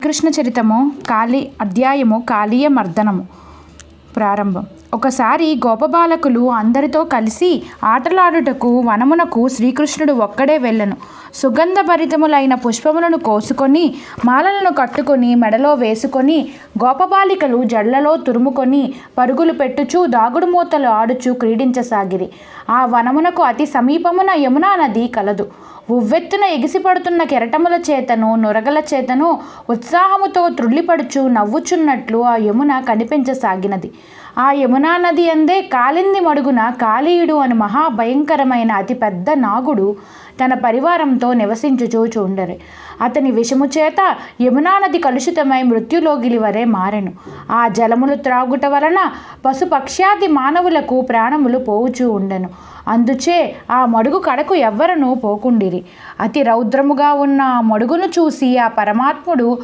కృష్ణ చరితము కాళీ అధ్యాయము కాళీయ మర్దనము ప్రారంభం. ఒకసారి గోపబాలకులు అందరితో కలిసి ఆటలాడుటకు వనమునకు శ్రీకృష్ణుడు ఒక్కడే వెళ్ళెను. సుగంధభరితములైన పుష్పములను కోసుకొని మాలలను కట్టుకొని మెడలో వేసుకొని గోపబాలికలు జడ్లలో తురుముకొని పరుగులు పెట్టుచూ దాగుడు మూతలు ఆడుచూ క్రీడించసాగిరి. ఆ వనమునకు అతి సమీపమున యమునా నది కలదు. ఉవ్వెత్తున ఎగిసిపడుతున్న కెరటముల చేతను నురగల చేతను ఉత్సాహముతో త్రుళ్ళిపడుచు నవ్వుచున్నట్లు ఆ యమున కనిపించసాగినది. ఆ యమునా నది అందే కాలింది మడుగున కాళీయుడు అను మహాభయంకరమైన అతి పెద్ద నాగుడు తన పరివారంతో నివసించుచూ చూండెను. అతని విషము చేత యమునా నది కలుషితమై మృత్యులోగిలి వరే మారెను. ఆ జలములు త్రాగుట వలన పశుపక్ష్యాది మానవులకు ప్రాణములు పోవుచూ ఉండెను. అందుచే ఆ మడుగు కడకు ఎవ్వరనూ పోకుండిరి. అతి రౌద్రముగా ఉన్న ఆ మడుగును చూసి ఆ పరమాత్ముడు